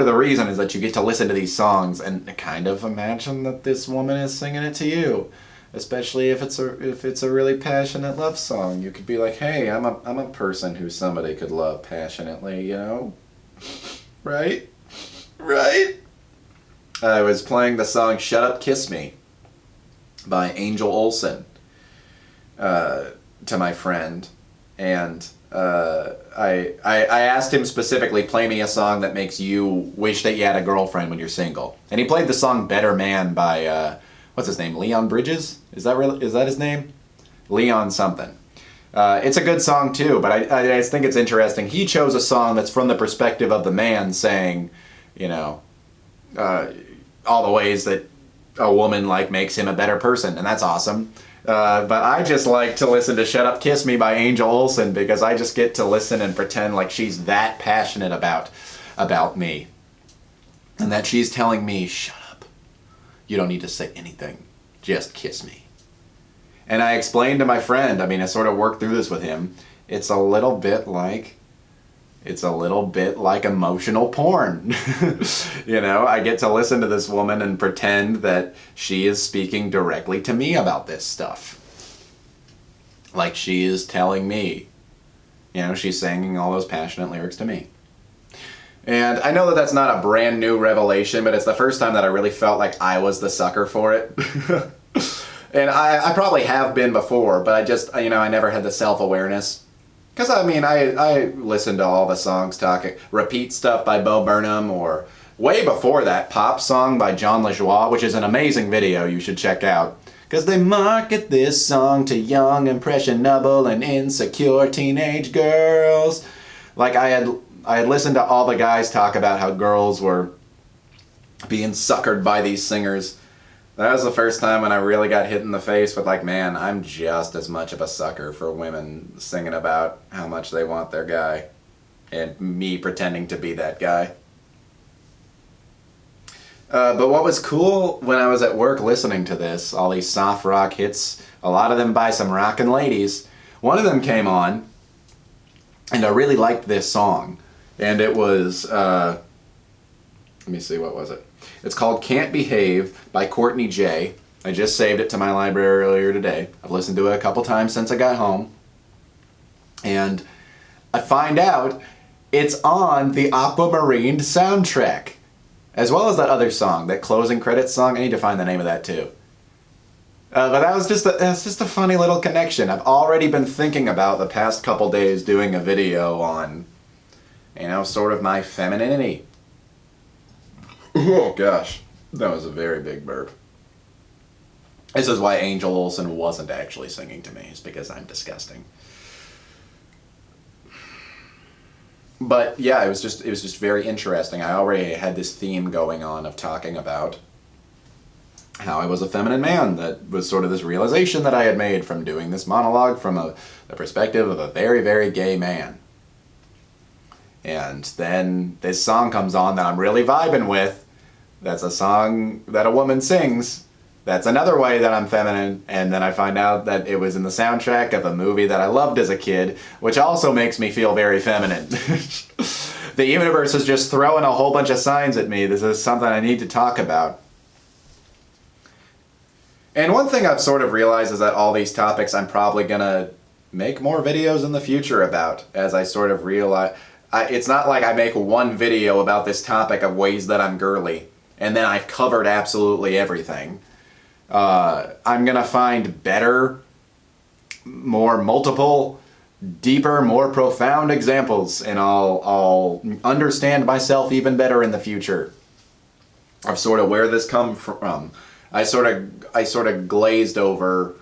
of the reason is that you get to listen to these songs and kind of imagine that this woman is singing it to you. Especially if it's a really passionate love song. You could be like, hey, I'm a person who somebody could love passionately, you know? Right? Right? I was playing the song Shut Up Kiss Me by Angel Olsen to my friend. And I asked him specifically, play me a song that makes you wish that you had a girlfriend when you're single. And he played the song Better Man by, what's his name, Leon Bridges? Is that his name? Leon something. It's a good song too, but I just think it's interesting. He chose a song that's from the perspective of the man saying, you know, all the ways that a woman like makes him a better person, and that's awesome. But I just like to listen to Shut Up Kiss Me by Angel Olsen because I just get to listen and pretend like she's that passionate about me. And that she's telling me, shut up. You don't need to say anything. Just kiss me. And I explained to my friend, I mean, I sort of worked through this with him. It's a little bit like emotional porn. You know, I get to listen to this woman and pretend that she is speaking directly to me about this stuff. Like she is telling me, you know, she's singing all those passionate lyrics to me. And I know that that's not a brand new revelation, but it's the first time that I really felt like I was the sucker for it. And I probably have been before, but I just, you know, I never had the self-awareness. Because, I mean, I listened to all the songs talking, Repeat stuff by Bo Burnham, or way before that, Pop Song by John LaJoie, which is an amazing video you should check out. Because they market this song to young, impressionable, and insecure teenage girls. Like, I had listened to all the guys talk about how girls were being suckered by these singers. That was the first time when I really got hit in the face with like, man, I'm just as much of a sucker for women singing about how much they want their guy. And me pretending to be that guy. But what was cool when I was at work listening to this, all these soft rock hits, a lot of them by some rockin' ladies, one of them came on, and I really liked this song. And it was Let me see, what was it? It's called Can't Behave by Courtney J. I just saved it to my library earlier today. I've listened to it a couple times since I got home. And I find out it's on the Aquamarine soundtrack, as well as that other song, that closing credits song. I need to find the name of that too. But that's just a funny little connection. I've already been thinking about the past couple days doing a video on, sort of my femininity. Oh gosh, that was a very big burp. This is why Angel Olsen wasn't actually singing to me, is because I'm disgusting. But yeah, it was just very interesting. I already had this theme going on of talking about how I was a feminine man. That was sort of this realization that I had made from doing this monologue from the perspective of a very, very gay man. And then this song comes on that I'm really vibing with. That's a song that a woman sings. That's another way that I'm feminine. And then I find out that it was in the soundtrack of a movie that I loved as a kid, which also makes me feel very feminine. The universe is just throwing a whole bunch of signs at me. This is something I need to talk about. And one thing I've sort of realized is that all these topics I'm probably gonna make more videos in the future about, as I sort of realize. It's not like I make one video about this topic of ways that I'm girly, and then I've covered absolutely everything. I'm gonna find better, more multiple, deeper, more profound examples, and I'll understand myself even better in the future of sort of where this come from. I sort of glazed over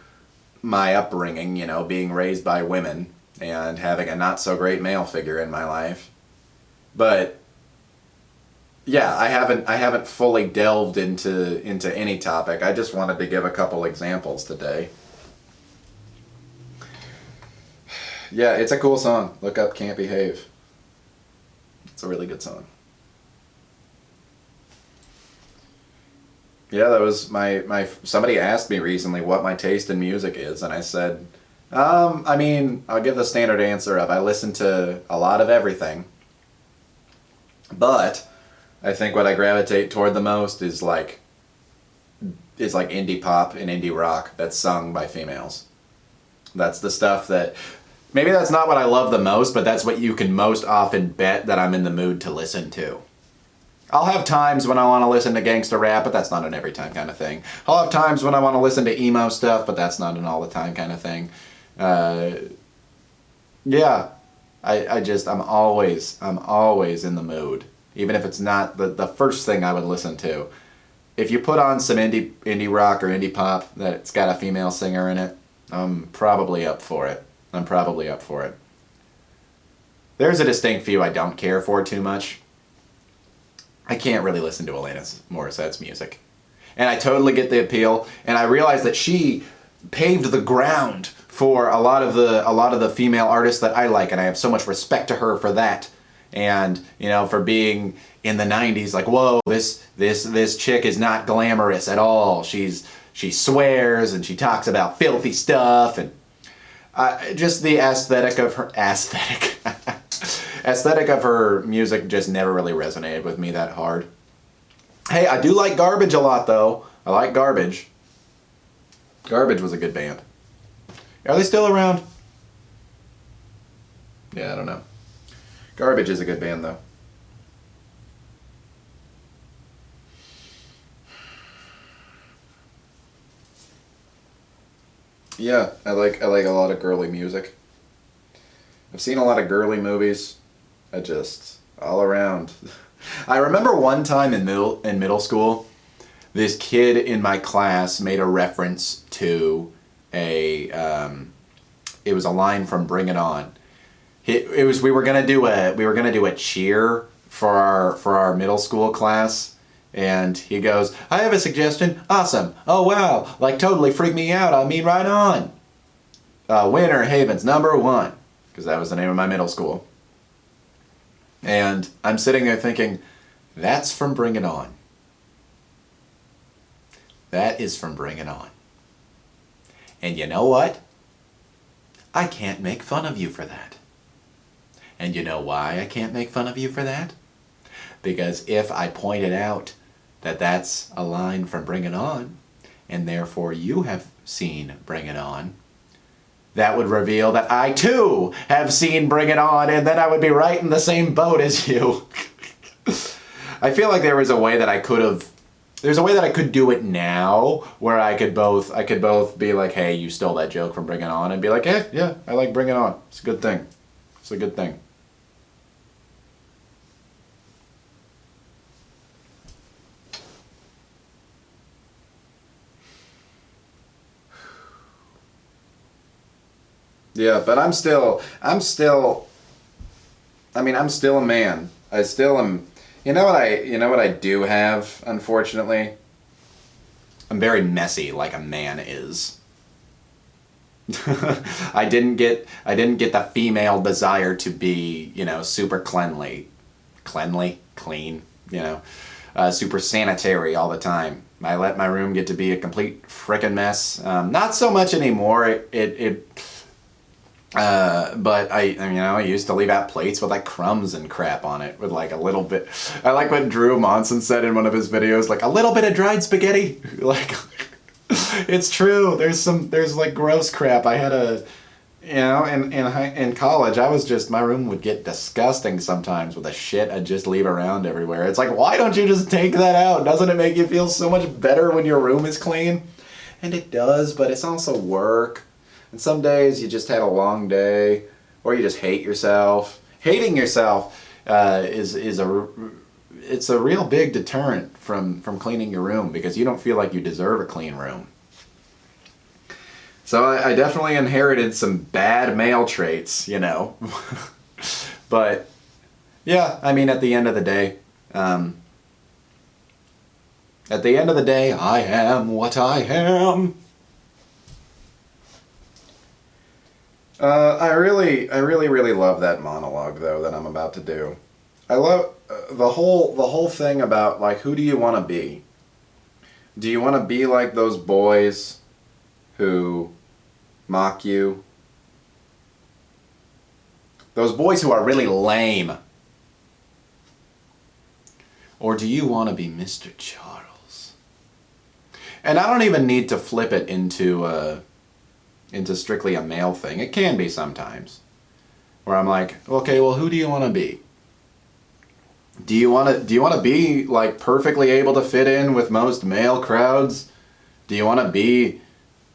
my upbringing, being raised by women and having a not so great male figure in my life. But yeah, I haven't fully delved into any topic. I just wanted to give a couple examples today. Yeah, it's a cool song. Look up Can't Behave. It's a really good song. Yeah, that was my somebody asked me recently what my taste in music is, and I said, I'll give the standard answer of I listen to a lot of everything. But I think what I gravitate toward the most is like indie pop and indie rock that's sung by females. That's the stuff that, maybe that's not what I love the most, but that's what you can most often bet that I'm in the mood to listen to. I'll have times when I want to listen to gangster rap, but that's not an every time kind of thing. I'll have times when I want to listen to emo stuff, but that's not an all the time kind of thing. Yeah, I'm always in the mood. Even if it's not the first thing I would listen to. If you put on some indie rock or indie pop that's got a female singer in it, I'm probably up for it. There's a distinct few I don't care for too much. I can't really listen to Alanis Morissette's music. And I totally get the appeal, and I realize that she paved the ground for a lot of the female artists that I like, and I have so much respect to her for that. And, for being in the 90s, like, whoa, this chick is not glamorous at all. She swears and she talks about filthy stuff, and just the aesthetic of her music just never really resonated with me that hard. Hey, I do like Garbage a lot, though. I like Garbage. Garbage was a good band. Are they still around? Yeah, I don't know. Garbage is a good band, though. Yeah, I like a lot of girly music. I've seen a lot of girly movies. All around. I remember one time in middle school, this kid in my class made a reference to it was a line from Bring It On. We were gonna do a cheer for our middle school class, and he goes, "I have a suggestion. Awesome. Oh wow, like totally freaked me out. I mean, right on. Winter Haven's #1, because that was the name of my middle school." And I'm sitting there thinking, that's from Bring It On. That is from Bring It On. And you know what? I can't make fun of you for that. And you know why I can't make fun of you for that? Because if I pointed out that that's a line from Bring It On, and therefore you have seen Bring It On, that would reveal that I too have seen Bring It On, and then I would be right in the same boat as you. I feel like there was a way that I could have, there's a way that I could do it now, where I could both be like, hey, you stole that joke from Bring It On, and be like, hey, yeah, I like Bring It On. It's a good thing. It's a good thing. Yeah, but I'm still a man. I still am. You know what I do have, unfortunately? I'm very messy, like a man is. I didn't get the female desire to be, super cleanly, clean, super sanitary all the time. I let my room get to be a complete frickin' mess. Not so much anymore. But I used to leave out plates with like crumbs and crap on it with like a little bit. I like what Drew Monson said in one of his videos, like a little bit of dried spaghetti. Like, it's true. There's like gross crap. I had in college, my room would get disgusting sometimes with the shit I'd just leave around everywhere. It's like, why don't you just take that out? Doesn't it make you feel so much better when your room is clean? And it does, but it's also work. And some days you just had a long day, or you just hate yourself. Hating yourself is a real big deterrent from cleaning your room, because you don't feel like you deserve a clean room. So I definitely inherited some bad male traits, But yeah, I mean, at the end of the day, I am what I am. I really love that monologue, though, that I'm about to do. I love the whole thing about, like, who do you want to be? Do you want to be like those boys who mock you? Those boys who are really lame? Or do you want to be Mr. Charles? And I don't even need to flip it into strictly a male thing. It can be sometimes, where I'm like, okay, well, who do you want to be? Do you want to be like perfectly able to fit in with most male crowds? Do you want to be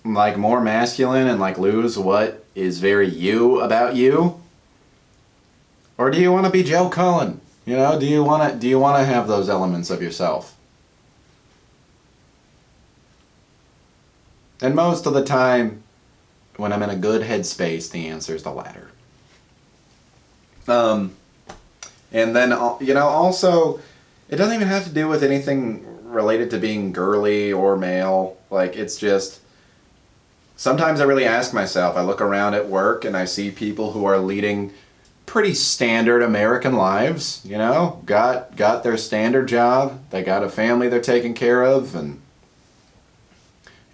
like more masculine and like lose what is very you about you? Or do you want to be Joe Cullen? Do you want to have those elements of yourself? And most of the time, when I'm in a good headspace, the answer is the latter. And then, also, it doesn't even have to do with anything related to being girly or male. Like, it's just, sometimes I really ask myself, I look around at work and I see people who are leading pretty standard American lives, got their standard job, they got a family they're taking care of, and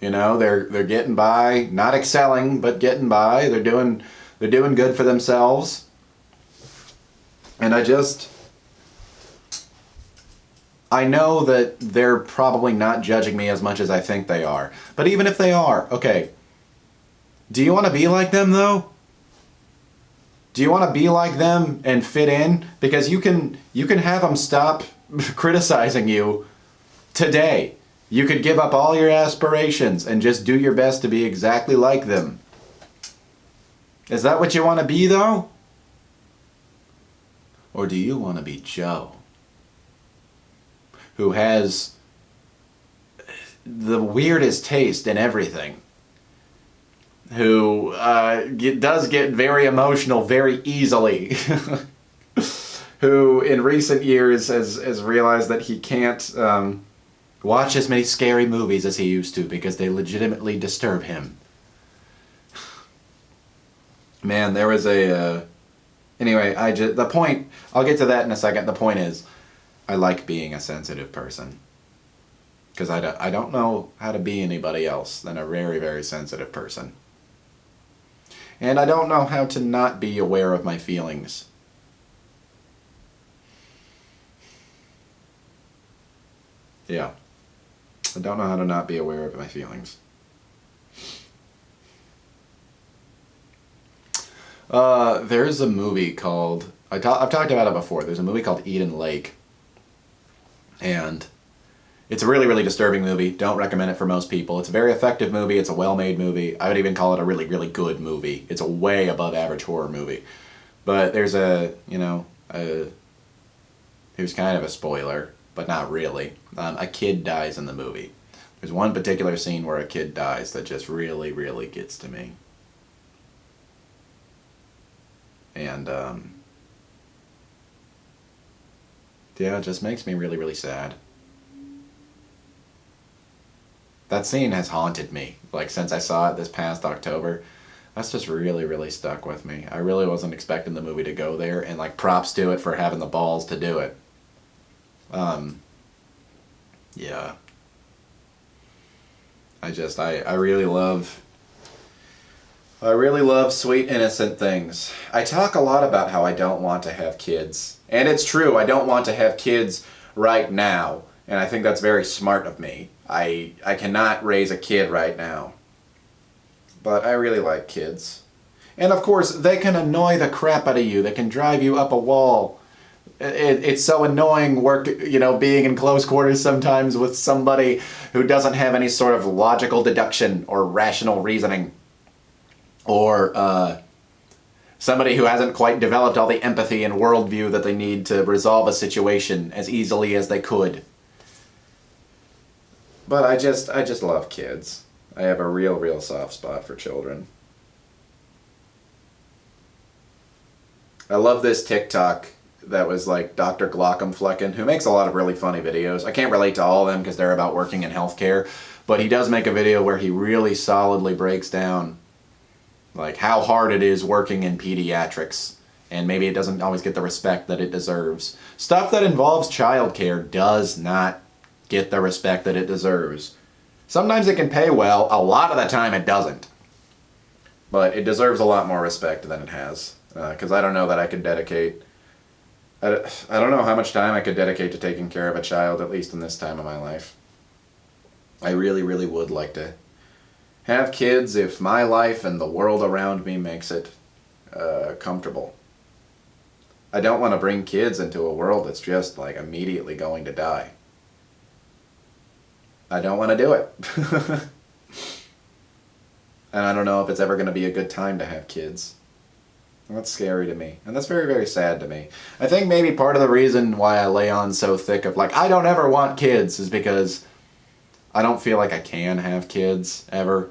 they're getting by, not excelling, but getting by. They're doing good for themselves. And I know that they're probably not judging me as much as I think they are. But even if they are, okay, do you want to be like them, though? Do you want to be like them and fit in? Because you can have them stop criticizing you today. You could give up all your aspirations and just do your best to be exactly like them. Is that what you want to be, though? Or do you want to be Joe, who has the weirdest taste in everything, who does get very emotional very easily, who in recent years has realized that he can't watch as many scary movies as he used to because they legitimately disturb him. Man, there was anyway, the point, I'll get to that in a second. The point is, I like being a sensitive person. Because I don't know how to be anybody else than a very, very sensitive person. And I don't know how to not be aware of my feelings. Yeah. I don't know how to not be aware of my feelings. There's a movie called, I've talked about it before, there's a movie called Eden Lake. And it's a really, really disturbing movie. Don't recommend it for most people. It's a very effective movie. It's a well-made movie. I would even call it a really, really good movie. It's a way above average horror movie. But there's here's kind of a spoiler, but not really. A kid dies in the movie. There's one particular scene where a kid dies that just really, really gets to me. And, yeah, it just makes me really, really sad. That scene has haunted me, like, since I saw it this past October. That's just really, really stuck with me. I really wasn't expecting the movie to go there, and, like, props to it for having the balls to do it. Yeah. I really love sweet, innocent things. I talk a lot about how I don't want to have kids. And it's true, I don't want to have kids right now. And I think that's very smart of me. I cannot raise a kid right now. But I really like kids. And of course, they can annoy the crap out of you. They can drive you up a wall. It's so annoying being in close quarters sometimes with somebody who doesn't have any sort of logical deduction or rational reasoning. Or somebody who hasn't quite developed all the empathy and worldview that they need to resolve a situation as easily as they could. But I just love kids. I have a real, real soft spot for children. I love this TikTok that was like Dr. Glockenflecken, who makes a lot of really funny videos. I can't relate to all of them because they're about working in healthcare, but he does make a video where he really solidly breaks down like how hard it is working in pediatrics, and maybe it doesn't always get the respect that it deserves. Stuff that involves childcare does not get the respect that it deserves. Sometimes it can pay well, a lot of the time it doesn't. But it deserves a lot more respect than it has. Because I don't know that I could dedicate, I don't know how much time I could dedicate to taking care of a child, at least in this time of my life. I really, really would like to have kids if my life and the world around me makes it comfortable. I don't want to bring kids into a world that's just like immediately going to die. I don't want to do it. And I don't know if it's ever going to be a good time to have kids. And that's scary to me. And that's very, very sad to me. I think maybe part of the reason why I lay on so thick of like, I don't ever want kids is because I don't feel like I can have kids, ever.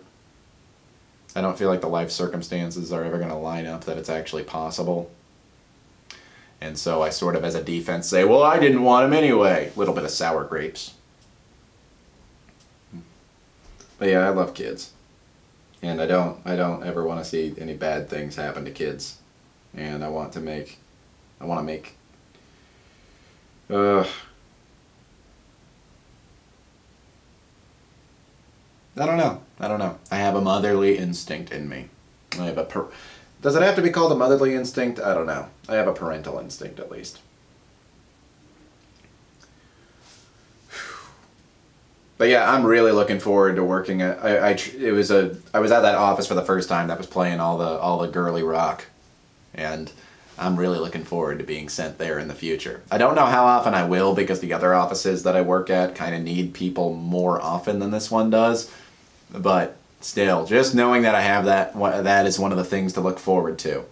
I don't feel like the life circumstances are ever going to line up that it's actually possible. And so I sort of, as a defense, say, well, I didn't want them anyway. A little bit of sour grapes. But yeah, I love kids. And I don't ever want to see any bad things happen to kids. And I want to make, I don't know. I have a motherly instinct in me. Does it have to be called a motherly instinct? I don't know. I have a parental instinct, at least. But yeah, I'm really looking forward to working at. I was at that office for the first time that was playing all the girly rock, and I'm really looking forward to being sent there in the future. I don't know how often I will because the other offices that I work at kind of need people more often than this one does. But still, just knowing that I have that is one of the things to look forward to.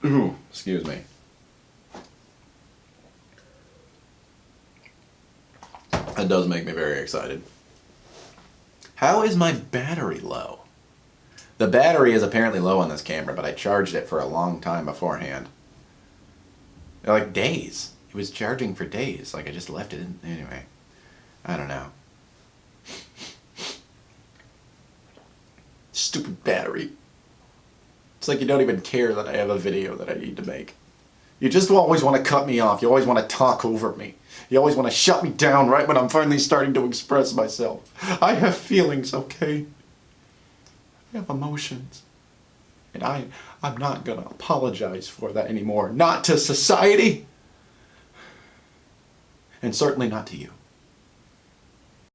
Ooh, excuse me. That does make me very excited. How is my battery low? The battery is apparently low on this camera, but I charged it for a long time beforehand. Like days. It was charging for days. Like I just left it in. Anyway. I don't know. Stupid battery. It's like you don't even care that I have a video that I need to make. You just always want to cut me off. You always want to talk over me. You always want to shut me down right when I'm finally starting to express myself. I have feelings, okay? I have emotions. And I'm not going to apologize for that anymore. Not to society. and certainly not to you.